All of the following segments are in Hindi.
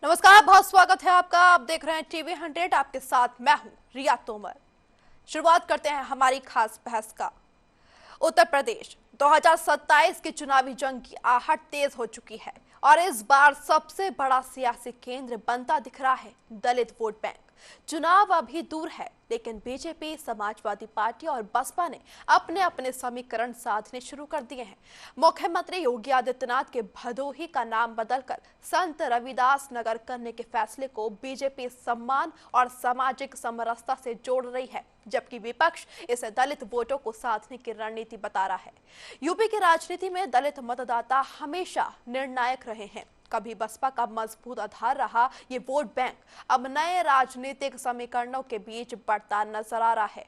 नमस्कार, बहुत स्वागत है आपका। आप देख रहे हैं टीवी 100। आपके साथ मैं हूं रिया तोमर। शुरुआत करते हैं हमारी खास बहस का। उत्तर प्रदेश 2027 की चुनावी जंग की आहट तेज हो चुकी है और इस बार सबसे बड़ा सियासी केंद्र बनता दिख रहा है दलित वोट बैंक। चुनाव अभी दूर है, लेकिन बीजेपी, समाजवादी पार्टी और बसपा ने अपने अपने समीकरण साधने शुरू कर दिए हैं। मुख्यमंत्री योगी आदित्यनाथ के भदोही का नाम बदलकर संत रविदास नगर करने के फैसले को बीजेपी सम्मान और सामाजिक समरसता से जोड़ रही है, जबकि विपक्ष इसे दलित वोटों को साधने की रणनीति बता रहा है। यूपी की राजनीति में दलित मतदाता हमेशा निर्णायक रहे हैं। कभी बसपा का मजबूत आधार रहा ये वोट बैंक अब नए राजनीतिक समीकरणों के बीच बढ़ता नजर आ रहा है।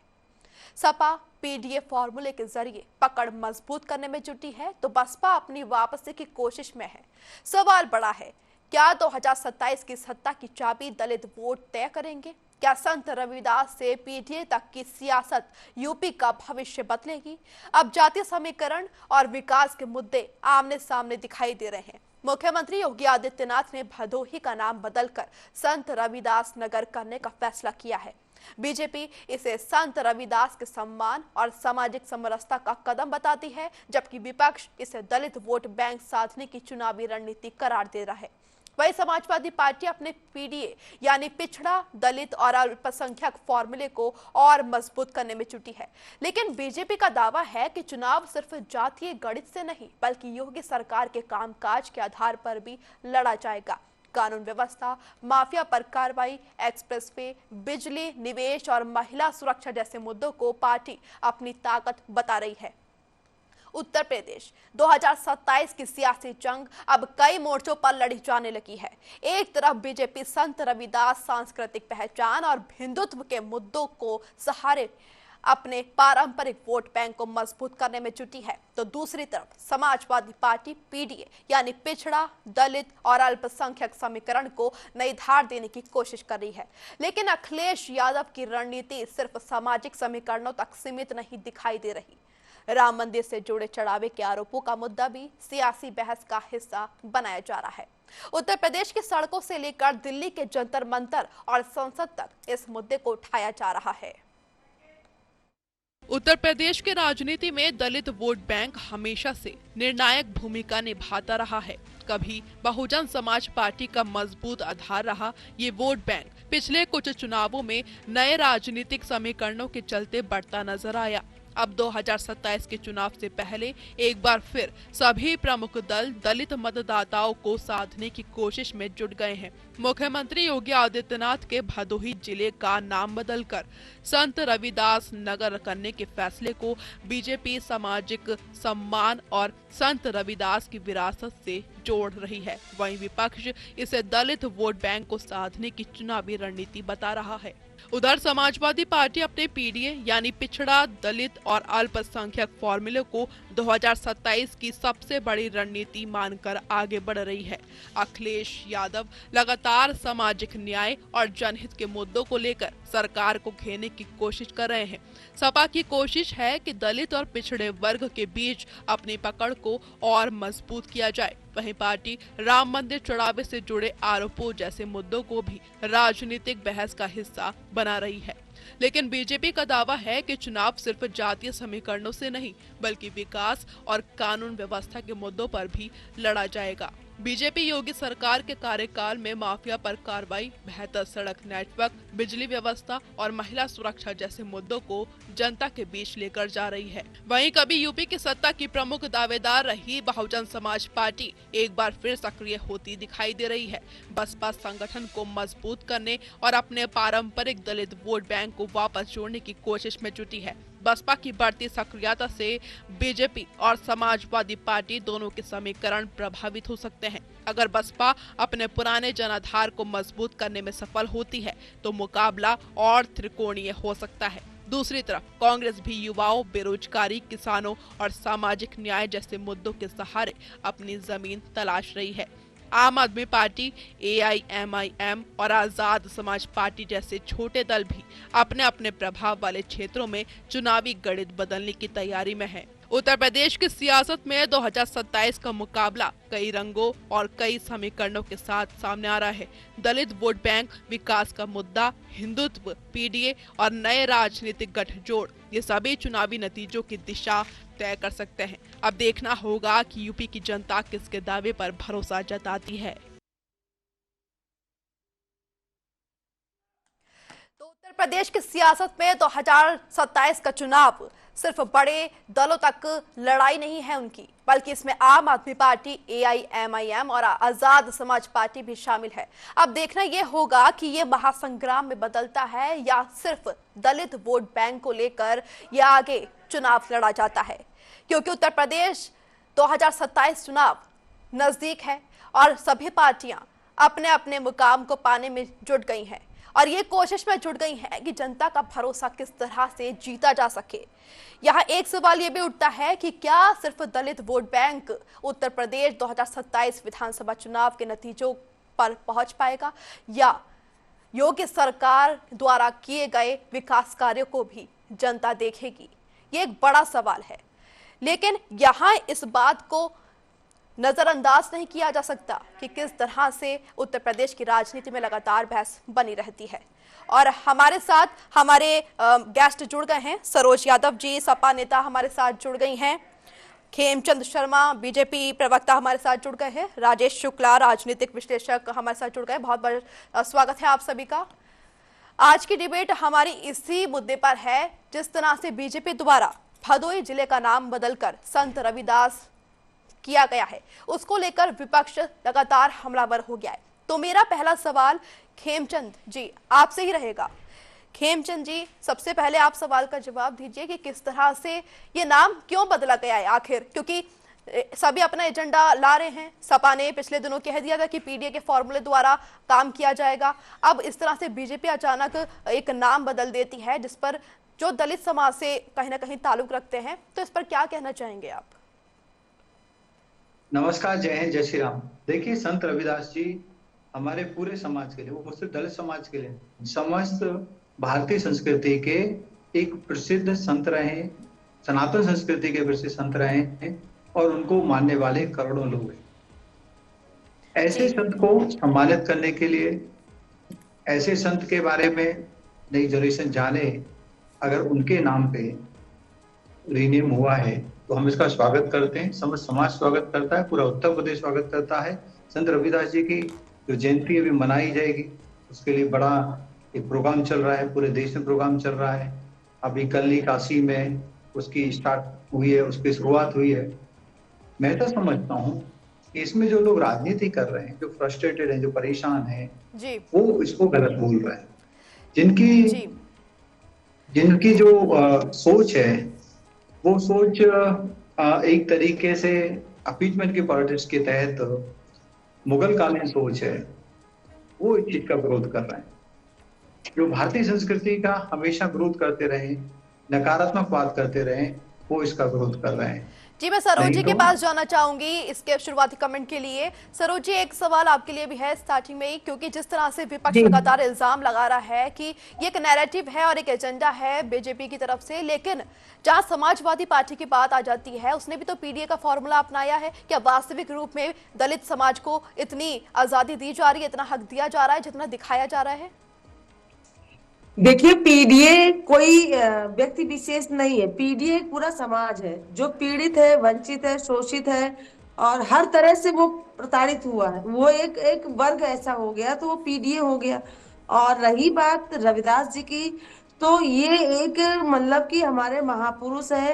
सपा पीडीए फॉर्मूले के जरिए पकड़ मजबूत करने में जुटी है, तो बसपा अपनी वापसी की कोशिश में है। सवाल बड़ा है, क्या 2027 की सत्ता की चाबी दलित वोट तय करेंगे? क्या संत रविदास से पीडीए तक की सियासत यूपी का भविष्य बदलेगी? अब जातीय समीकरण और विकास के मुद्दे आमने सामने दिखाई दे रहे हैं। मुख्यमंत्री योगी आदित्यनाथ ने भदोही का नाम बदलकर संत रविदास नगर करने का फैसला किया है। बीजेपी इसे संत रविदास के सम्मान और सामाजिक समरसता का कदम बताती है, जबकि विपक्ष इसे दलित वोट बैंक साधने की चुनावी रणनीति करार दे रहा है। वही समाजवादी पार्टी अपने पीडीए यानी पिछड़ा, दलित और अल्पसंख्यक फॉर्मूले को और मजबूत करने में जुटी है। लेकिन बीजेपी का दावा है कि चुनाव सिर्फ जातीय गणित से नहीं, बल्कि योगी सरकार के कामकाज के आधार पर भी लड़ा जाएगा। कानून व्यवस्था, माफिया पर कार्रवाई, एक्सप्रेसवे, बिजली, निवेश और महिला सुरक्षा जैसे मुद्दों को पार्टी अपनी ताकत बता रही है। उत्तर प्रदेश 2027 की सियासी जंग अब कई मोर्चों पर लड़ी जाने लगी है। एक तरफ बीजेपी संत रविदास सांस्कृतिक पहचान और हिंदुत्व के मुद्दों को सहारे अपने पारंपरिक वोट बैंक को मजबूत करने में जुटी है, तो दूसरी तरफ समाजवादी पार्टी पीडीए यानी पिछड़ा, दलित और अल्पसंख्यक समीकरण को नई धार देने की कोशिश कर रही है। लेकिन अखिलेश यादव की रणनीति सिर्फ सामाजिक समीकरणों तक सीमित नहीं दिखाई दे रही। राम मंदिर से जुड़े चढ़ावे के आरोपों का मुद्दा भी सियासी बहस का हिस्सा बनाया जा रहा है। उत्तर प्रदेश की सड़कों से लेकर दिल्ली के जंतर मंतर और संसद तक इस मुद्दे को उठाया जा रहा है। उत्तर प्रदेश के राजनीति में दलित वोट बैंक हमेशा से निर्णायक भूमिका निभाता रहा है। कभी बहुजन समाज पार्टी का मजबूत आधार रहा ये वोट बैंक पिछले कुछ चुनावों में नए राजनीतिक समीकरणों के चलते बढ़ता नजर आया। अब 2027 के चुनाव से पहले एक बार फिर सभी प्रमुख दल दलित मतदाताओं को साधने की कोशिश में जुट गए हैं। मुख्यमंत्री योगी आदित्यनाथ के भदोही जिले का नाम बदलकर संत रविदास नगर करने के फैसले को बीजेपी सामाजिक सम्मान और संत रविदास की विरासत से जोड़ रही है। वहीं विपक्ष इसे दलित वोट बैंक को साधने की चुनावी रणनीति बता रहा है। उधर समाजवादी पार्टी अपने पीडीए यानी पिछड़ा, दलित और अल्पसंख्यक फॉर्मूले को 2027 की सबसे बड़ी रणनीति मानकर आगे बढ़ रही है। अखिलेश यादव लगातार सामाजिक न्याय और जनहित के मुद्दों को लेकर सरकार को घेरने की कोशिश कर रहे हैं। सपा की कोशिश है कि दलित और पिछड़े वर्ग के बीच अपनी पकड़ को और मजबूत किया जाए। वहीं पार्टी राम मंदिर चढ़ावे से जुड़े आरोपों जैसे मुद्दों को भी राजनीतिक बहस का हिस्सा बना रही है। लेकिन बीजेपी का दावा है कि चुनाव सिर्फ जातीय समीकरणों से नहीं, बल्कि विकास और कानून व्यवस्था के मुद्दों पर भी लड़ा जाएगा। बीजेपी योगी सरकार के कार्यकाल में माफिया पर कार्रवाई, बेहतर सड़क नेटवर्क, बिजली व्यवस्था और महिला सुरक्षा जैसे मुद्दों को जनता के बीच लेकर जा रही है। वहीं कभी यूपी की सत्ता की प्रमुख दावेदार रही बहुजन समाज पार्टी एक बार फिर सक्रिय होती दिखाई दे रही है। बसपा संगठन को मजबूत करने और अपने पारंपरिक दलित वोट बैंक को वापस जोड़ने की कोशिश में जुटी है। बसपा की बढ़ती सक्रियता से बीजेपी और समाजवादी पार्टी दोनों के समीकरण प्रभावित हो सकते हैं। अगर बसपा अपने पुराने जनाधार को मजबूत करने में सफल होती है, तो मुकाबला और त्रिकोणीय हो सकता है। दूसरी तरफ कांग्रेस भी युवाओं, बेरोजगारी, किसानों और सामाजिक न्याय जैसे मुद्दों के सहारे अपनी जमीन तलाश रही है। आम आदमी पार्टी, एआईएमआईएम और आजाद समाज पार्टी जैसे छोटे दल भी अपने अपने प्रभाव वाले क्षेत्रों में चुनावी गणित बदलने की तैयारी में हैं। उत्तर प्रदेश की सियासत में 2027 का मुकाबला कई रंगों और कई समीकरणों के साथ सामने आ रहा है। दलित वोट बैंक, विकास का मुद्दा, हिंदुत्व, पीडीए और नए राजनीतिक गठजोड़, ये सभी चुनावी नतीजों की दिशा तय कर सकते हैं। अब देखना होगा कि यूपी की जनता किसके दावे पर भरोसा जताती है। तो उत्तर प्रदेश की सियासत में 2027 का चुनाव सिर्फ बड़े दलों तक लड़ाई नहीं है उनकी, बल्कि इसमें आम आदमी पार्टी, एआईएमआईएम और आजाद समाज पार्टी भी शामिल है। अब देखना यह होगा कि यह महासंग्राम में बदलता है या सिर्फ दलित वोट बैंक को लेकर यह आगे चुनाव लड़ा जाता है, क्योंकि उत्तर प्रदेश 2027 चुनाव नजदीक है और सभी पार्टियां अपने अपने मुकाम को पाने में जुट गई हैं और ये कोशिश में जुट गई हैं कि जनता का भरोसा किस तरह से जीता जा सके। यहाँ एक सवाल ये भी उठता है कि क्या सिर्फ दलित वोट बैंक उत्तर प्रदेश 2027 विधानसभा चुनाव के नतीजों पर पहुंच पाएगा या योगी सरकार द्वारा किए गए विकास कार्यों को भी जनता देखेगी? ये एक बड़ा सवाल है, लेकिन यहाँ इस बात को नजरअंदाज नहीं किया जा सकता कि किस तरह से उत्तर प्रदेश की राजनीति में लगातार बहस बनी रहती है। और हमारे साथ हमारे गेस्ट जुड़ गए हैं। सरोज यादव जी, सपा नेता, हमारे साथ जुड़ गई हैं। खेमचंद शर्मा, बीजेपी प्रवक्ता, हमारे साथ जुड़ गए हैं। राजेश शुक्ला, राजनीतिक विश्लेषक, हमारे साथ जुड़ गए। बहुत बहुत स्वागत है आप सभी का। आज की डिबेट हमारी इसी मुद्दे पर है, जिस तरह से बीजेपी द्वारा भदोही जिले का नाम बदलकर संत रविदास किया गया है, उसको लेकर विपक्ष लगातार हमलावर हो गया है। तो मेरा पहला सवाल खेमचंद जी आपसे ही रहेगा। खेमचंद जी, सबसे पहले आप सवाल का जवाब दीजिए कि किस तरह से ये नाम क्यों बदला गया है आखिर, क्योंकि सभी अपना एजेंडा ला रहे हैं। सपा ने पिछले दिनों कह दिया था कि पीडीए के फॉर्मूले द्वारा काम किया जाएगा। अब इस तरह से बीजेपी अचानक एक नाम बदल देती है, जिस पर जो दलित समाज से कहीं ना कहीं ताल्लुक रखते हैं, तो इस पर क्या कहना चाहेंगे आप? नमस्कार, जय हिंद, जय श्री राम। देखिए, संत रविदास जी हमारे पूरे समाज के लिए, वो सिर्फ दलित समाज के लिए, समस्त भारतीय संस्कृति के एक प्रसिद्ध संत रहे, सनातन संस्कृति के प्रसिद्ध संत रहे हैं और उनको मानने वाले करोड़ों लोग हैं। ऐसे संत को सम्मानित करने के लिए, ऐसे संत के बारे में नई जनरेशन जाने, अगर उनके नाम पे रीनेम हुआ है तो हम इसका स्वागत करते हैं। समस्त समाज स्वागत करता है, पूरा उत्तर प्रदेश स्वागत करता है। संत रविदास जी की जो जयंती अभी मनाई जाएगी, उसके लिए बड़ा एक प्रोग्राम चल रहा है, पूरे देश में प्रोग्राम चल रहा है। अभी कल ही काशी में उसकी स्टार्ट हुई है, उसकी शुरुआत हुई है। मैं तो समझता हूँ कि इसमें जो लोग राजनीति कर रहे हैं, जो फ्रस्ट्रेटेड हैं, जो परेशान हैं, वो इसको गलत बोल रहे हैं। जिनकी जो सोच है, वो सोच एक तरीके से अपीजमेंट की पॉलिटिक्स के तहत मुगल कालीन सोच है, वो इस चीज का विरोध कर रहे हैं। जो भारतीय संस्कृति का हमेशा विरोध करते रहे, नकारात्मक बात करते रहे, वो इसका विरोध कर रहे हैं। जी, मैं सरोज जी के पास जाना चाहूंगी इसके शुरुआती कमेंट के लिए। सरोज जी, एक सवाल आपके लिए भी है स्टार्टिंग में ही, क्योंकि जिस तरह से विपक्ष लगातार इल्जाम लगा रहा है कि ये एक नैरेटिव है और एक एजेंडा है बीजेपी की तरफ से, लेकिन जहां समाजवादी पार्टी की बात आ जाती है, उसने भी तो पीडीए का फॉर्मूला अपनाया है। क्या वास्तविक रूप में दलित समाज को इतनी आजादी दी जा रही है, इतना हक दिया जा रहा है जितना दिखाया जा रहा है? देखिए, पीडीए कोई व्यक्ति विशेष नहीं है। पीडीए एक पूरा समाज है जो पीड़ित है, वंचित है, शोषित है और हर तरह से वो प्रताड़ित हुआ है। वो एक वर्ग ऐसा हो गया तो वो पीडीए हो गया। और रही बात रविदास जी की, तो ये एक मतलब कि हमारे महापुरुष है,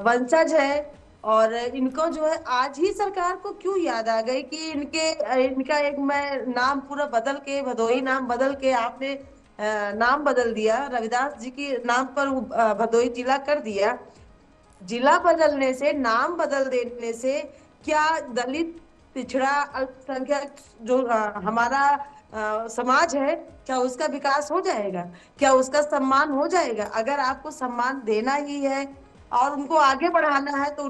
वंशज है, और इनको जो है आज ही सरकार को क्यों याद आ गई कि इनका एक मैं नाम पूरा बदल के, भदोही नाम बदल के आपने नाम बदल दिया, रविदास जी के नाम पर भदोही जिला कर दिया। जिला बदलने से, नाम बदल देने से क्या दलित, पिछड़ा, अल्पसंख्यक जो हमारा समाज है, क्या उसका विकास हो जाएगा? क्या उसका सम्मान हो जाएगा? अगर आपको सम्मान देना ही है और उनको आगे बढ़ाना है तो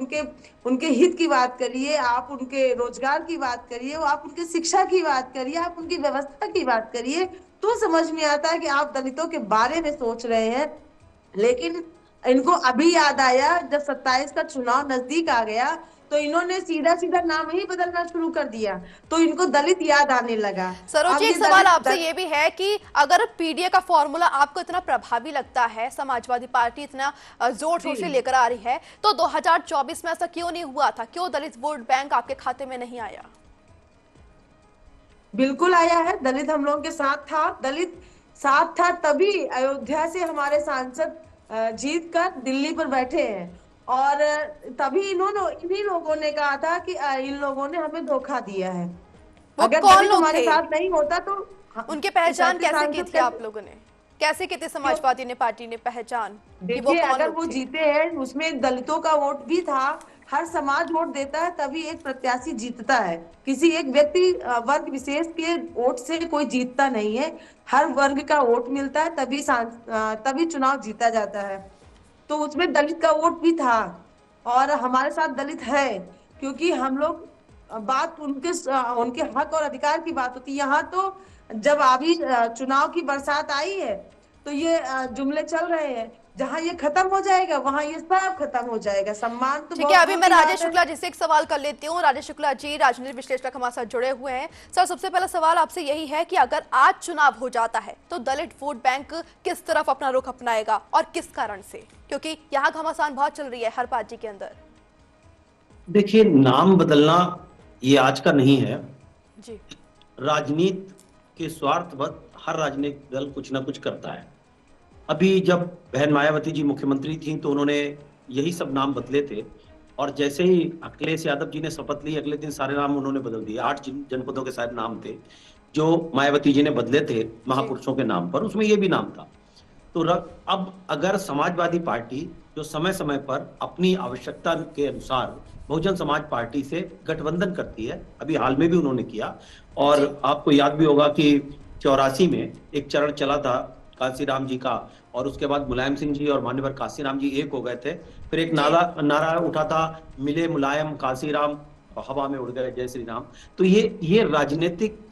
उनके हित की बात करिए, आप उनके रोजगार की बात करिए, आप उनकी शिक्षा की बात करिए, आप उनकी व्यवस्था की बात करिए, तो समझ में आता है कि आप दलितों के बारे में सोच रहे हैं। लेकिन इनको अभी याद आया जब 27 का चुनाव नजदीक आ गया तो इन्होंने सीधा सीधा नाम ही बदलना शुरू कर दिया, तो इनको दलित याद आने लगा। सरोज अब जी, ये एक सवाल दलित आपसे ये भी है कि अगर पीडीए का फॉर्मूला आपको इतना प्रभावी लगता है, समाजवादी पार्टी इतना जोर शोर से लेकर आ रही है, तो 2024 में ऐसा क्यों नहीं हुआ था? क्यों दलित वोट बैंक आपके खाते में नहीं आया? बिल्कुल आया है, दलित हम लोगों के साथ था। दलित साथ था तभी अयोध्या से हमारे सांसद जीत कर दिल्ली पर बैठे हैं, और तभी इन्हीं लोगों ने कहा था कि इन लोगों ने हमें धोखा दिया है। वो अगर कौन दलित लोग हमारे थे? साथ नहीं होता तो उनकी पहचान सच्चे कैसे की सांसद थी आप लोगों ने? कैसे की थी समाजवादी ने पार्टी ने पहचान कि वो देखिए, कौन अगर वो लोग थे? जीते हैं उसमें दलितों का वोट भी था। हर समाज वोट देता है तभी एक प्रत्याशी जीतता है, किसी एक व्यक्ति वर्ग विशेष के वोट से कोई जीतता नहीं है। हर वर्ग का वोट मिलता है तभी चुनाव जीता जाता है। तो उसमें दलित का वोट भी था और हमारे साथ दलित है, क्योंकि हम लोग बात उनके हक और अधिकार की बात होती है। यहाँ तो जब अभी चुनाव की बरसात आई है तो ये जुमले चल रहे हैं, जहां ये खत्म हो जाएगा वहां ये सब खत्म हो जाएगा। सम्मान तो ठीक है, बहुत अभी दूर मैं की बात राजेश है। शुक्ला जी से एक सवाल कर लेती हूँ। राजेश शुक्ला जी राजनीतिक विश्लेषक हमारे साथ जुड़े हुए हैं। सर, सबसे पहला सवाल आपसे यही है कि अगर आज चुनाव हो जाता है तो दलित वोट बैंक किस तरफ अपना रुख अपनाएगा और किस कारण से? क्योंकि यहाँ घमासान बहुत चल रही है हर पार्टी के अंदर। देखिए, नाम बदलना ये आज का नहीं है। जी राजनीति के स्वार्थवश हर राजनीतिक दल कुछ ना कुछ करता है। अभी जब बहन मायावती जी मुख्यमंत्री थी तो उन्होंने यही सब नाम बदले थे, और जैसे ही अखिलेश यादव जी ने शपथ ली अगले दिन सारे नाम उन्होंने बदल दिए। 8 जनपदों के शायद नाम थे जो मायावती जी ने बदले थे महापुरुषों के नाम पर, उसमें ये भी नाम था। तो अब अगर समाजवादी पार्टी जो समय समय पर अपनी आवश्यकता के अनुसार बहुजन समाज पार्टी से गठबंधन करती है, अभी हाल में भी उन्होंने किया, और आपको याद भी होगा कि 84 में एक चरण चला था कांसीराम जी का, और उसके बाद मुलायम सिंह जी और मान्यवर कांसीराम जी एक हो गए थे। फिर एक नारा उठा था, मिले मुलायम कांसीराम हवा में उड़ गए जय श्री राम। तो ये राजनीतिक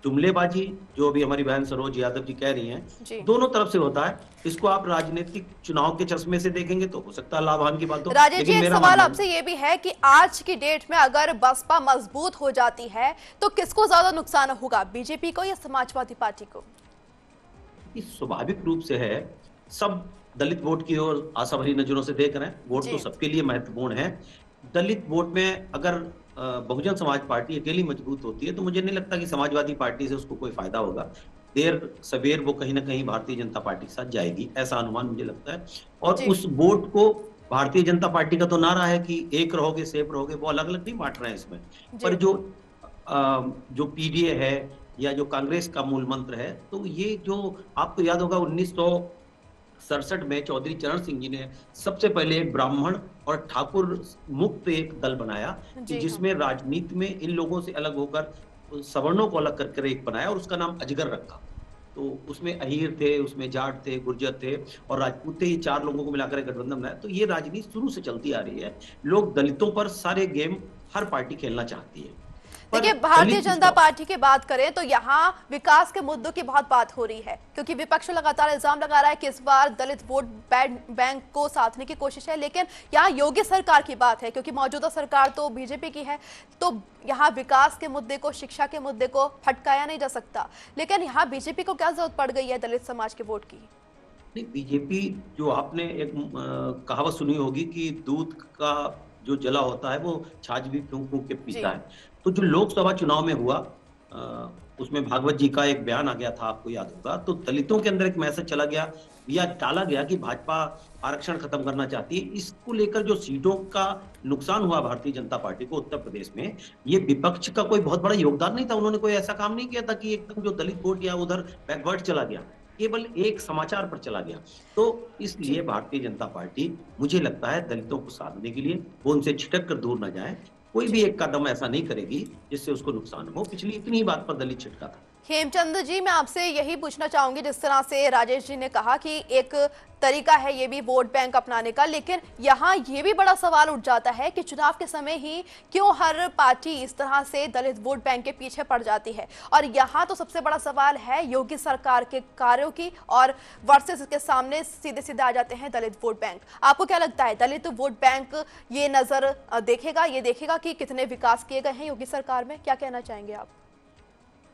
जुमलेबाजी जो अभी हमारी बहन सरोज यादव जी कह रही हैं, दोनों तरफ से होता है। इसको आप राजनीतिक चुनाव के चश्मे से देखेंगे तो हो सकता है लाभान की बात हो। राजेश जी, एक सवाल आपसे ये भी है कि आज की डेट में अगर बसपा मजबूत हो जाती है तो किसको ज्यादा नुकसान होगा, बीजेपी को या समाजवादी पार्टी को? स्वाभाविक रूप से है, सब दलित वोट की ओर आशा भरी नजरों से देख रहे हैं। वोट तो सबके लिए महत्वपूर्ण है। दलित वोट में अगर बहुजन समाज पार्टी अकेली मजबूत होती है तो मुझे नहीं लगता कि समाजवादी पार्टी से उसको कोई फायदा होगा। देर सवेर वो कहीं ना कहीं भारतीय जनता पार्टी के साथ जाएगी, ऐसा अनुमान मुझे लगता है। और उस वोट को भारतीय जनता पार्टी का तो नारा है कि एक रहोगे सेफ रहोगे, वो अलग अलग नहीं बांट रहे हैं इसमें। पर जो पीडीए है या जो कांग्रेस का मूल मंत्र है, तो ये जो आपको याद होगा 1967 में चौधरी चरण सिंह जी ने सबसे पहले एक ब्राह्मण और ठाकुर मुक्त एक दल बनाया कि जिसमें राजनीति में इन लोगों से अलग होकर सवर्णों को अलग करके एक बनाया और उसका नाम अजगर रखा। तो उसमें अहीर थे, उसमें जाट थे, गुर्जर थे और राजपूत थे। ये 4 लोगों को मिलाकर एक गठबंधन बनाया। तो ये राजनीति शुरू से चलती आ रही है। लोग दलितों पर सारे गेम हर पार्टी खेलना चाहती है। देखिए, भारतीय जनता पार्टी की बात करें तो यहाँ विकास के मुद्दों की बहुत बात हो रही है, क्योंकि विपक्ष लगातार इल्जाम लगा रहा है कि इस बार दलित वोट बैंक को साधने की कोशिश है। लेकिन यहाँ योगी सरकार की बात है, क्योंकि मौजूदा सरकार तो बीजेपी की है, तो यहाँ विकास के मुद्दे को, शिक्षा के मुद्दे को फटकाया नहीं जा सकता। लेकिन यहाँ बीजेपी को क्या जरूरत पड़ गई है दलित समाज के वोट की? नहीं, बीजेपी जो आपने एक कहावत सुनी होगी कि दूध का जो जला होता है वो छाछ भी फूंक फूंक के पीता है। तो जो लोकसभा चुनाव में हुआ उसमें भागवत जी का एक बयान आ गया था, आपको याद होगा। तो दलितों के अंदर एक मैसेज चला गया या डाला गया कि भाजपा आरक्षण खत्म करना चाहती है। इसको लेकर जो सीटों का नुकसान हुआ भारतीय जनता पार्टी को उत्तर प्रदेश में, ये विपक्ष का कोई बहुत बड़ा योगदान नहीं था। उन्होंने कोई ऐसा काम नहीं किया था कि एकदम जो दलित वोट या उधर बैकवर्ड चला गया, केवल एक समाचार पर चला गया। तो इसलिए भारतीय जनता पार्टी, मुझे लगता है, दलितों को साधने के लिए वो उनसे छिटक कर दूर न जाए, कोई भी एक कदम ऐसा नहीं करेगी जिससे उसको नुकसान हो। पिछली इतनी बात पर दलित छिटका था। हेमचंद जी, मैं आपसे यही पूछना चाहूंगी, जिस तरह से राजेश जी ने कहा कि एक तरीका है ये भी वोट बैंक अपनाने का, लेकिन यहाँ ये भी बड़ा सवाल उठ जाता है कि चुनाव के समय ही क्यों हर पार्टी इस तरह से दलित वोट बैंक के पीछे पड़ जाती है। और यहाँ तो सबसे बड़ा सवाल है योगी सरकार के कार्यों की, और वर्सेस इसके सामने सीधे सीधे आ जाते हैं दलित वोट बैंक। आपको क्या लगता है, दलित वोट बैंक ये नजर देखेगा, ये देखेगा कि कितने विकास किए गए हैं योगी सरकार में? क्या कहना चाहेंगे आप?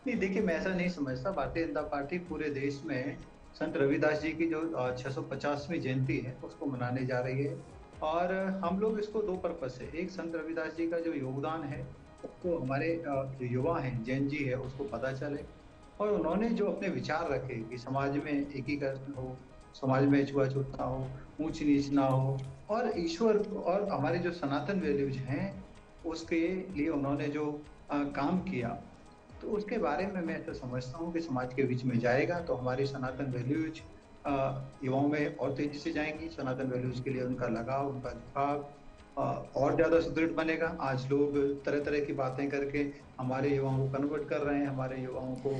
नहीं, देखिए, मैं ऐसा नहीं समझता। भारतीय जनता पार्टी पूरे देश में संत रविदास जी की जो 650वीं जयंती है उसको मनाने जा रही है, और हम लोग इसको दो पर्पज से, एक, संत रविदास जी का जो योगदान है उसको हमारे जो युवा हैं, जैन जी है, उसको पता चले, और उन्होंने जो अपने विचार रखे कि समाज में एकीकरण हो, समाज में छुआछूत ना हो, ऊंच नीच ना हो, और ईश्वर और हमारे जो सनातन वैल्यूज हैं उसके लिए उन्होंने जो काम किया, तो उसके बारे में मैं ऐसा समझता हूँ कि समाज के बीच में जाएगा तो हमारी सनातन वैल्यूज युवाओं में और तेजी से जाएंगी। सनातन वैल्यूज के लिए उनका लगाव, उनका झुकाव और ज्यादा सुदृढ़ बनेगा। आज लोग तरह तरह की बातें करके हमारे युवाओं को कन्वर्ट कर रहे हैं, हमारे युवाओं को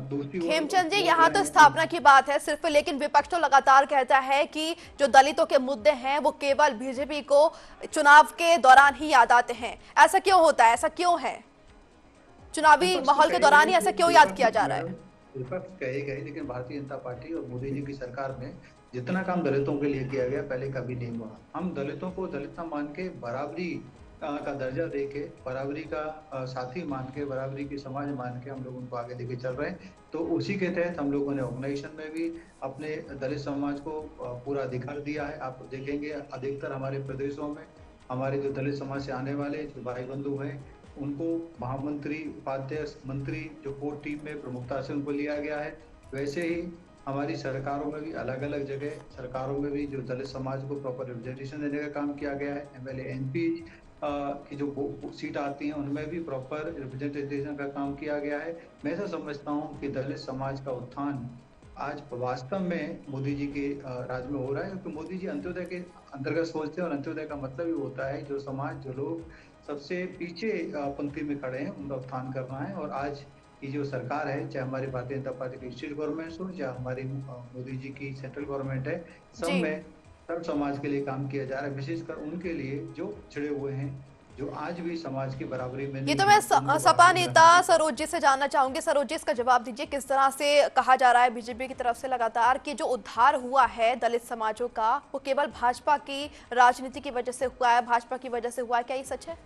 दूसरी ओर। हेमचंद जी, यहाँ तो स्थापना की बात है सिर्फ, लेकिन विपक्ष तो लगातार कहता है कि जो दलितों के मुद्दे हैं वो केवल बीजेपी को चुनाव के दौरान ही याद आते हैं। ऐसा क्यों होता है, ऐसा क्यों है? चुनावी माहौल के दौरान ही ऐसा क्यों याद किया जा रहा है? विपक्ष कहेगा ही, लेकिन भारतीय जनता पार्टी और मोदी जी की सरकार में जितना काम दलितों के लिए किया गया पहले कभी नहीं हुआ। हम दलितों को दलित ना मान के बराबरी का दर्जा दे के, बराबरी का साथी मान के, बराबरी की समाज मान के हम लोग उनको आगे लेके चल रहे हैं। तो उसी के तहत हम लोगों ने ऑर्गेनाइजेशन में भी अपने दलित समाज को पूरा अधिकार दिया है। आप देखेंगे अधिकतर हमारे प्रदेशों में हमारे जो दलित समाज से आने वाले जो भाई बंधु हैं उनको महामंत्री, उपाध्यक्ष, मंत्री जो कोर टीम में प्रमुखता से उनको लिया गया है। वैसे ही हमारी सरकारों में भी, अलग अलग जगह सरकारों में भी जो दलित समाज को प्रॉपर रिप्रेजेंटेशन देने का काम किया गया है। एमएलए, एमपी की जो सीट आती हैं उनमें भी प्रॉपर रिप्रेजेंटेशन का काम किया गया है। मैं ऐसा समझता हूँ कि दलित समाज का उत्थान आज वास्तव में मोदी जी के राज में हो रहा है, क्योंकि मोदी जी अंत्योदय के अंतर्गत सोचते हैं, और अंत्योदय का मतलब ही होता है जो समाज, जो लोग सबसे पीछे पंक्ति में खड़े हैं उनका उत्थान करना है। और आज की जो सरकार है, चाहे हमारी भारतीय जनता पार्टी की स्टेट गवर्नमेंट हो, चाहे हमारी मोदी जी की सेंट्रल गवर्नमेंट है, सब में सब समाज के लिए काम किया जा रहा है, विशेषकर उनके लिए जो पिछड़े हुए हैं, जो आज भी समाज की बराबरी में। ये तो मैं सपा नेता सरोज जी से जानना चाहूंगी। सरोज जी, इसका जवाब दीजिए। किस तरह से कहा जा रहा है बीजेपी की तरफ से लगातार कि जो उद्धार हुआ है दलित समाजों का वो केवल भाजपा की राजनीति की वजह से हुआ है, भाजपा की वजह से हुआ है, क्या ये सच है?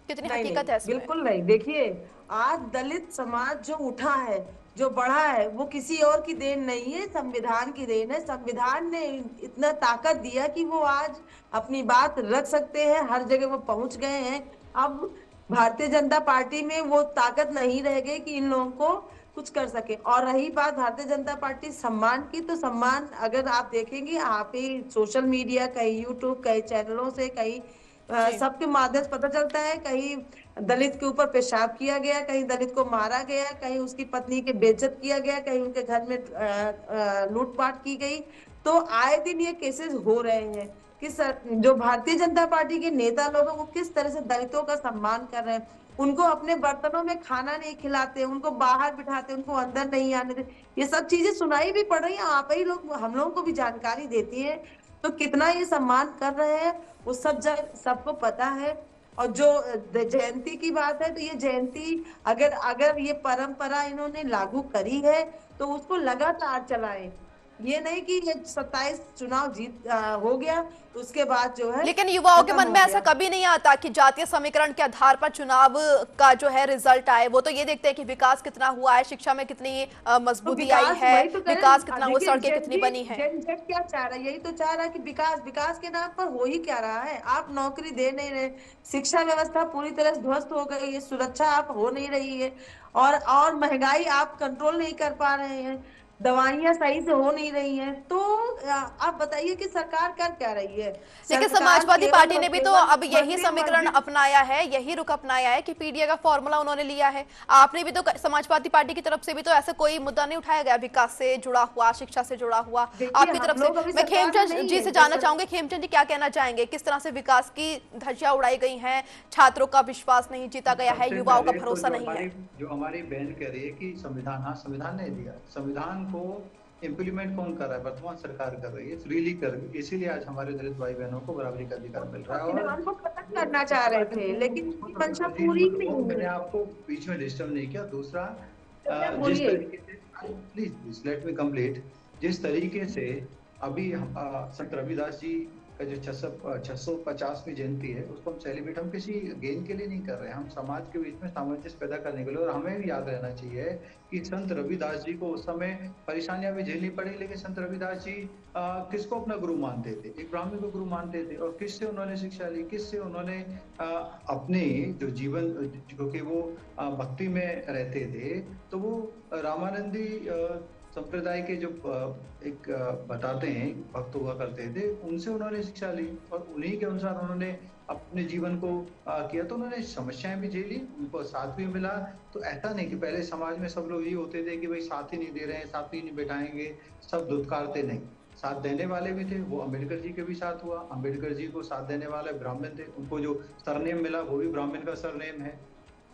कितनी हकीकत है इसमें? बिल्कुल नहीं। देखिए, आज दलित समाज जो उठा है, जो बढ़ा है, वो किसी और की देन नहीं है, संविधान की देन है। संविधान ने इतना ताकत दिया कि वो आज अपनी बात रख सकते हैं, हर जगह वो पहुंच गए हैं। अब भारतीय जनता पार्टी में वो ताकत नहीं रह गई कि इन लोगों को कुछ कर सके। और रही बात भारतीय जनता पार्टी सम्मान की, तो सम्मान अगर आप देखेंगे, आप ही सोशल मीडिया, कहीं यूट्यूब, कई चैनलों से, कहीं सबके माध्यम से पता चलता है, कहीं दलित के ऊपर पेशाब किया गया, कहीं दलित को मारा गया, कहीं उसकी पत्नी के बेइज्जत किया गया, कहीं उनके घर में लूटपाट की गई। तो आए दिन ये केसेस हो रहे हैं कि जो भारतीय जनता पार्टी के नेता लोग हैं वो किस तरह से दलितों का सम्मान कर रहे हैं। उनको अपने बर्तनों में खाना नहीं खिलाते, उनको बाहर बिठाते, उनको अंदर नहीं आने देते। ये सब चीजें सुनाई भी पड़ रही है, आप ही लोग, हम लोगों को भी जानकारी देती है। तो कितना ये सम्मान कर रहे हैं वो सब सबको पता है। और जो जयंती की बात है, तो ये जयंती अगर ये परंपरा इन्होंने लागू करी है तो उसको लगातार चलाएं। ये नहीं कि ये 27 चुनाव जीत हो गया तो उसके बाद जो है। लेकिन युवाओं के मन में ऐसा कभी नहीं आता कि जातीय समीकरण के आधार पर चुनाव का जो है रिजल्ट आए। वो तो ये देखते हैं कि विकास कितना हुआ है, शिक्षा में कितनी मजबूती आई है, विकास कितना हुआ, सड़कें कितनी बनी है। क्या चाह रहा है? यही तो चाह रहा है कि विकास के नाम पर हो ही क्या रहा है। आप नौकरी दे नहीं रहे, शिक्षा व्यवस्था पूरी तरह ध्वस्त हो गई है, सुरक्षा आप हो नहीं रही है, और महंगाई आप कंट्रोल नहीं कर पा रहे हैं। दवाइयां सही से हो नहीं रही हैं, तो आप बताइए कि सरकार कर क्या रही है? लेकिन सरकार समाजवादी केवल पार्टी और ने भी तो केवल अब यही मंदिर समीकरण मस्जिद। अपनाया है, यही रुख अपनाया है कि पीडीए का फॉर्मूला उन्होंने लिया है। आपने भी तो समाजवादी पार्टी की तरफ से भी तो ऐसा कोई मुद्दा नहीं उठाया गया विकास से जुड़ा हुआ, शिक्षा से जुड़ा हुआ देखिए, आपकी हम तरफ लोग से। अभी मैं सरकार में खेमचंद नहीं जी है से जो जानना चाहूंगी, खेमचंद जी क्या कहना चाहेंगे, किस तरह से विकास की धज्जियां उड़ाई गई हैं, छात्रों का विश्वास नहीं जीता गया है, सबसे युवाओं का पहले तो भरोसा नहीं है। जो हमारी बहन कह रही है कि संविधान, हाँ संविधान ने दिया, संविधान को इम्प्लीमेंट कौन कर रहा है? वर्तमान सरकार कर रही है, फ्रीली कर रही है। इसीलिए आज हमारे दलित भाई बहनों को बराबरी का अधिकार मिल रहा है। और संविधान को खत्म करना चाह रहे थे, लेकिन उनकी मंशा जी, पूरी नहीं मैंने हुई। आपको बीच में डिस्टर्ब नहीं किया। दूसरा, जिस बोलिए। तरीके से, please please let me complete, जिस तरीके से अभी संत रविदास जी का जो 650वीं जयंती है, उसको हम सेलिब्रेट, हम किसी गेन के लिए नहीं कर रहे हैं, हम समाज के बीच में सामंजस्य पैदा करने के लिए। और हमें भी याद रहना चाहिए कि संत रविदास जी को उस समय परेशानियां भी झेलनी पड़ी, लेकिन संत रविदास जी किसको अपना गुरु मानते थे? एक ब्राह्मण को गुरु मानते थे। और किससे उन्होंने शिक्षा ली, किससे उन्होंने अपने जो जीवन, क्योंकि वो भक्ति में रहते थे, तो वो रामानंदी संप्रदाय के जो एक बताते हैं भक्त हुआ करते थे, उनसे उन्होंने शिक्षा ली और उन्हीं के अनुसार उन्होंने अपने जीवन को किया। तो उन्होंने समस्याएं भी झेली, उनको साथ भी मिला। तो ऐसा नहीं कि पहले समाज में सब लोग ये होते थे कि भाई साथ ही नहीं दे रहे हैं, साथ ही नहीं बैठाएंगे, सब धुतकारते, नहीं, साथ देने वाले भी थे। वो अम्बेडकर जी के भी साथ हुआ, अम्बेडकर जी को साथ देने वाले ब्राह्मण थे, उनको जो सरनेम मिला वो भी ब्राह्मण का सरनेम है।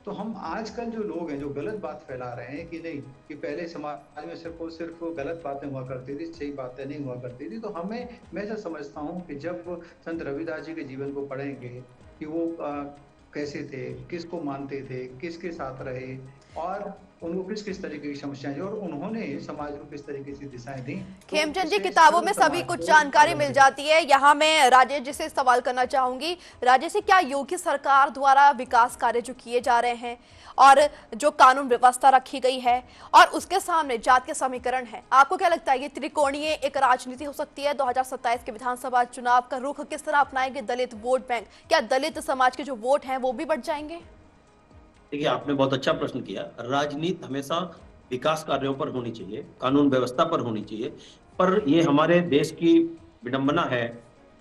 तो हम आजकल जो लोग हैं जो गलत बात फैला रहे हैं कि नहीं, कि पहले समाज में सिर्फ और सिर्फ गलत बातें हुआ करती थी, सही बातें नहीं हुआ करती थी। तो मैं ऐसा समझता हूँ कि जब संत रविदास जी के जीवन को पढ़ेंगे कि वो कैसे थे, किसको मानते थे, किसके साथ रहे, और उनको किस किस तरीके की समस्याएं थी, और उन्होंने समाज को किस तरीके से दिशाएं दी। तो खेमचंद जी, इससे किताबों में सर्व सभी समाज कुछ को जानकारी आगे मिल बढ़े। जाती है। यहाँ मैं राजेश जी से सवाल करना चाहूंगी। राजेश जी, क्या योगी सरकार द्वारा विकास कार्य जो किए जा रहे हैं और जो कानून व्यवस्था रखी गई है और उसके सामने जात के समीकरण है, आपको क्या लगता है ये त्रिकोणीय एक राजनीति हो सकती है? 2027 के विधानसभा चुनाव का रुख किस तरह अपनाएंगे दलित वोट बैंक? क्या दलित समाज के जो वोट हैं वो भी बढ़ जाएंगे? देखिए, आपने बहुत अच्छा प्रश्न किया। राजनीति हमेशा विकास कार्यों पर होनी चाहिए, कानून व्यवस्था पर होनी चाहिए, पर ये हमारे देश की विडंबना है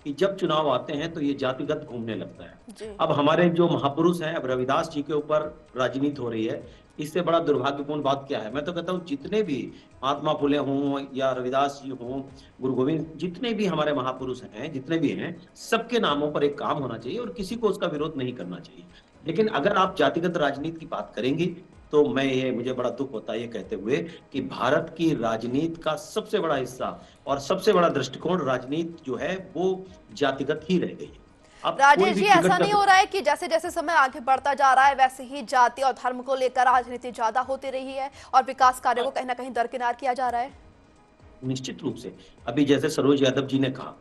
कि जब चुनाव आते हैं तो ये जातिगत घूमने लगता है। अब हमारे जो महापुरुष हैं, अब रविदास जी के ऊपर राजनीति हो रही है। इससे बड़ा दुर्भाग्यपूर्ण बात क्या है? मैं तो कहता हूँ जितने भी महात्मा फुले हों या रविदास जी हों, गुरु गोविंद, जितने भी हमारे महापुरुष हैं, जितने भी हैं, सबके नामों पर एक काम होना चाहिए और किसी को उसका विरोध नहीं करना चाहिए। लेकिन अगर आप जातिगत राजनीति की बात करेंगे तो मुझे बड़ा दुख होता है ये कहते हुए कि भारत की राजनीति का सबसे बड़ा हिस्सा और सबसे बड़ा दृष्टिकोण राजनीति जो है वो जातिगत ही रह गई है। अब कोई राजेश भी जी, टिकट ऐसा का नहीं हो रहा है कि जैसे जैसे समय आगे बढ़ता जा रहा है वैसे ही जाति और धर्म को लेकर राजनीति ज्यादा होती रही है और विकास कार्यों को कहीं ना कहीं दरकिनार किया जा रहा है? निश्चित रूप से। अभी जैसे सरोज यादव जी ने कहा,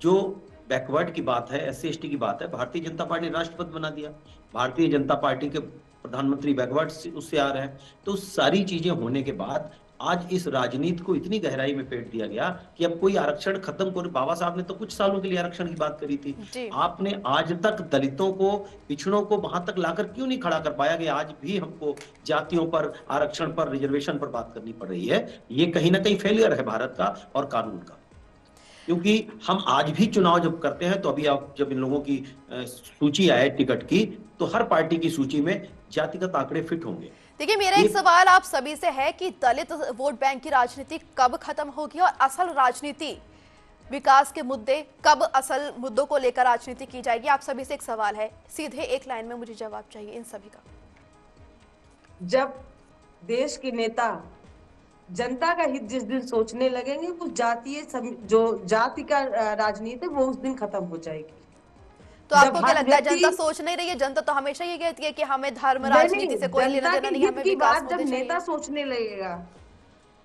जो बैकवर्ड की बात है, SC ST की बात है, भारतीय जनता पार्टी ने राष्ट्रपति बना दिया, भारतीय जनता पार्टी के प्रधानमंत्री बैकवर्ड से उससे आ रहे हैं। तो सारी चीजें होने के बाद आज इस राजनीति को इतनी गहराई में पेट दिया गया कि अब कोई आरक्षण खत्म कर, बाबा साहब ने तो कुछ सालों के लिए आरक्षण की बात करी थी। आपने आज तक दलितों को, पिछड़ों को वहां तक लाकर क्यों नहीं खड़ा कर पाया कि आज भी हमको जातियों पर, आरक्षण पर, रिजर्वेशन पर बात करनी पड़ रही है? ये कहीं ना कहीं फेलियर है भारत का और कानून का। क्योंकि हम आज भी चुनाव जब करते हैं तो अभी आप जब इन लोगों की सूची आए टिकट की, तो हर पार्टी की सूची में जातिगत आंकड़े फिट होंगे। देखिए, मेरा एक सवाल आप सभी से है कि दलित वोट बैंक की राजनीति कब खत्म होगी और असल राजनीति, विकास के मुद्दे, कब असल मुद्दों को लेकर राजनीति की जाएगी? आप सभी से एक सवाल है, सीधे एक लाइन में मुझे जवाब चाहिए इन सभी का। जब देश के नेता जनता का हित जिस दिन सोचने लगेंगे, वो जो जाति का राजनीति है वो उस दिन खत्म हो जाएगी। तो आपको क्या लगता है जनता सोच नहीं रही है? जनता तो हमेशा ये कहती है कि हमें धर्म राजनीति से कोई लेना देना नहीं, हमें विकास जब नेता सोचने लगेगा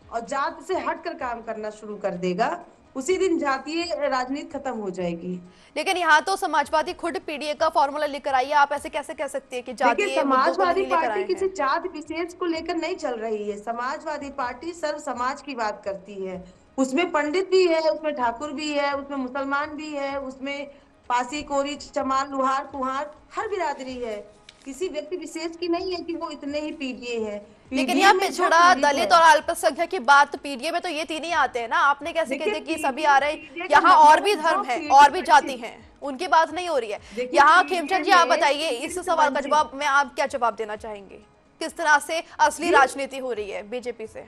और जात से हटकर काम करना शुरू कर देगा, उसी दिन जातीय राजनीति खत्म हो जाएगी। लेकिन यहाँ तो समाजवादी खुद पीडीए का फॉर्मूला लेकर आई है, आप ऐसे कैसे कह सकते हैं कि जातीय समाजवादी पार्टी किसी जात विशेष को लेकर नहीं चल रही है। समाजवादी पार्टी सर्व समाज की बात करती है। उसमें पंडित भी है, उसमें ठाकुर भी है, उसमें मुसलमान भी है, उसमें पासी, कोरी, चमार, लुहार, कुहार, हर बिरादरी है। किसी व्यक्ति विशेष की नहीं है कि वो इतने ही पीडीए है। लेकिन PDA यहाँ में जो पिछड़ा, पीड़ित दलित है, और अल्पसंख्यक की बात पीडीए में तो ये तीन ही आते हैं ना। आपने कैसे देखिए कहते कि सभी PDA आ रहे हैं? का यहाँ और मतलब भी जो धर्म है, पीड़ित और भी जाति वंचित, हैं, उनकी बात नहीं हो रही है देखिए यहाँ। PDA खेमचंद जी आप में बताइए, इस पीड़ित सवाल का वंचित, जवाब में आप क्या जवाब देना चाहेंगे? किस तरह से असली जी राजनीति हो रही है बीजेपी से?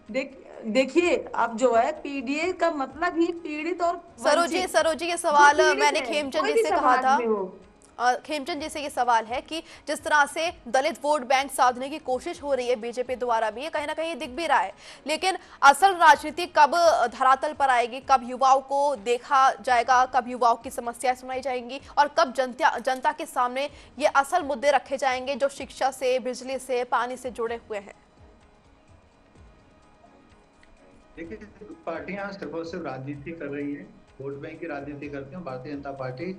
देखिए अब जो है पीडीए का मतलब ही पीड़ित और वंचित, सरोजी ये जो सवाल पीड़ित मैंने है खेमचंद कोई जी भी से कहा समाज था। में हो। खेमचंद जी से ये सवाल है कि जिस तरह से दलित वोट बैंक साधने की कोशिश हो रही है बीजेपी द्वारा भी, ये कहीं ना कहीं दिख भी रहा है, लेकिन असल राजनीति कब धरातल पर आएगी, कब युवाओं को देखा जाएगा, कब युवाओं की समस्याएं सुनाई जाएंगी, और कब जनता के सामने ये असल मुद्दे रखे जाएंगे जो शिक्षा से, बिजली से, पानी से जुड़े हुए हैं? देखिए, पार्टियां सिर्फ और सिर्फ राजनीति कर रही हैं, वोट बैंक की राजनीति करती हैं। भारतीय जनता पार्टी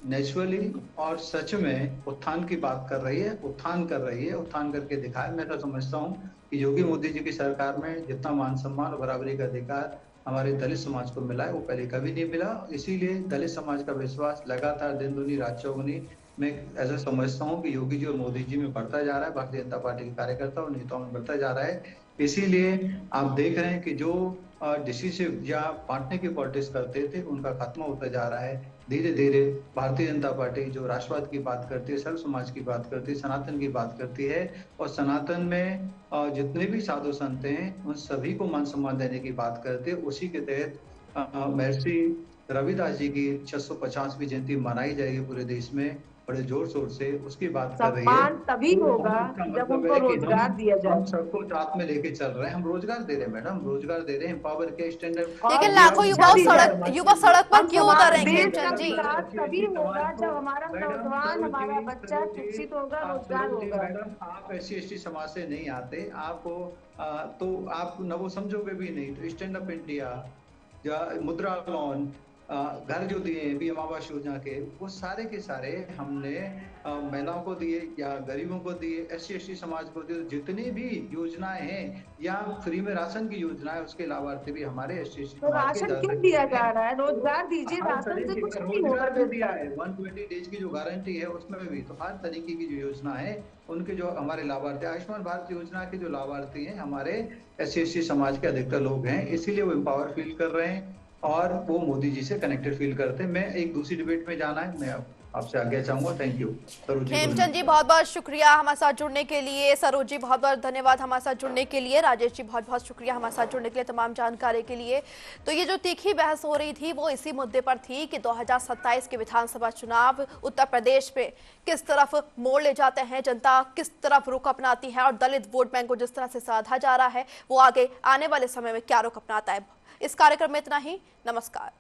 नेचुरली और सच में उत्थान की बात कर रही है, उत्थान कर रही है, उत्थान करके दिखाया। मैं तो समझता हूँ कि योगी मोदी जी की सरकार में जितना मान सम्मान और बराबरी का अधिकार हमारे दलित समाज को मिला है, वो पहले कभी नहीं मिला। इसीलिए दलित समाज का विश्वास लगातार दिन दूनी रात चौगुनी मैं ऐसा समझता हूँ कि योगी जी और मोदी जी में बढ़ता जा रहा है, भारतीय जनता पार्टी के कार्यकर्ता और नेताओं में बढ़ता जा रहा है। इसीलिए आप देख रहे हैं कि जो डिसिसिव या बांटने की पॉलिटिक्स करते थे, उनका खात्मा होता जा रहा है धीरे धीरे। भारतीय जनता पार्टी जो राष्ट्रवाद की बात करती है, सर्व समाज की बात करती है, सनातन की बात करती है, और सनातन में जितने भी साधु संत हैं उन सभी को मान सम्मान देने की बात करती है। उसी के तहत महर्षि रविदास जी की 650वीं जयंती मनाई जाएगी पूरे देश में बड़े जोर शोर से, उसकी बात कर रही है। सम्मान तभी तो होगा इसका जब मतलब उनको है कि रोजगार दिया हम जाए। सबको साथ में लेके चल रहे हैं। हम रोजगार दे रहे हैं मैडम, रोजगार दे रहे हैं, पावर के स्टैंडर्ड। और लेकिन अभी लाखों आप युवा युवा सड़क पर हम क्यों समाज, उतर रहे हैं देश का खेमचंद जी? विकास तभी होगा समाज जब को हमारा मैडम नौजवान, हमारा सरोजी बच्चा शिक्षित होगा, रोजगार सरोजी होगा। मैडम, आप SC/ST समाज से नहीं आते, आपको तो आप न वो समझोगे भी नहीं। तो स्टैंड अप इंडिया या मुद्रा लोन, घर जो दिए पीएम आवास योजना के, वो सारे के सारे हमने महिलाओं को दिए या गरीबों को दिए, SC/ST समाज को दिए। जितनी भी योजनाएं हैं या फ्री में राशन की योजना है, उसके लाभार्थी भी हमारे SC/ST तो समाज के राशन क्यों ज्यादा दिया हैं। जा रहा है? रोजगार दीजिए, हर राशन से तरीके कुछ का नहीं होगा रोजगार भी दिया मिलता। है, 120 डेज की जो गारंटी है उसमें भी। तो हर तरीके की जो योजना है, उनके जो हमारे लाभार्थी, आयुष्मान भारत योजना के जो लाभार्थी हैं हमारे SC/ST समाज के अधिकतर लोग हैं। इसीलिए वो एम्पावर फील कर रहे हैं और वो मोदी जी से कनेक्टेड फील करते हैं। मैं एक दूसरी डिबेट में जाना है, मैं आपसे आज्ञा चाहूंगा। Thank you Saroji. खेमचंद जी बहुत बहुत शुक्रिया हमारे साथ जुड़ने के लिए। सरोज जी बहुत बहुत धन्यवाद हमारे साथ जुड़ने के लिए। राजेश जी बहुत बहुत शुक्रिया हमारे साथ जुड़ने के लिए, तमाम जानकारी के लिए। तो ये जो तीखी बहस हो रही थी वो इसी मुद्दे पर थी कि 2027 के विधानसभा चुनाव उत्तर प्रदेश में किस तरफ मोड़ ले जाते हैं, जनता किस तरफ रुख अपनाती है, और दलित वोट बैंक को जिस तरह से साधा जा रहा है वो आगे आने वाले समय में क्या रुख अपनाता है। इस कार्यक्रम में इतना ही। नमस्कार।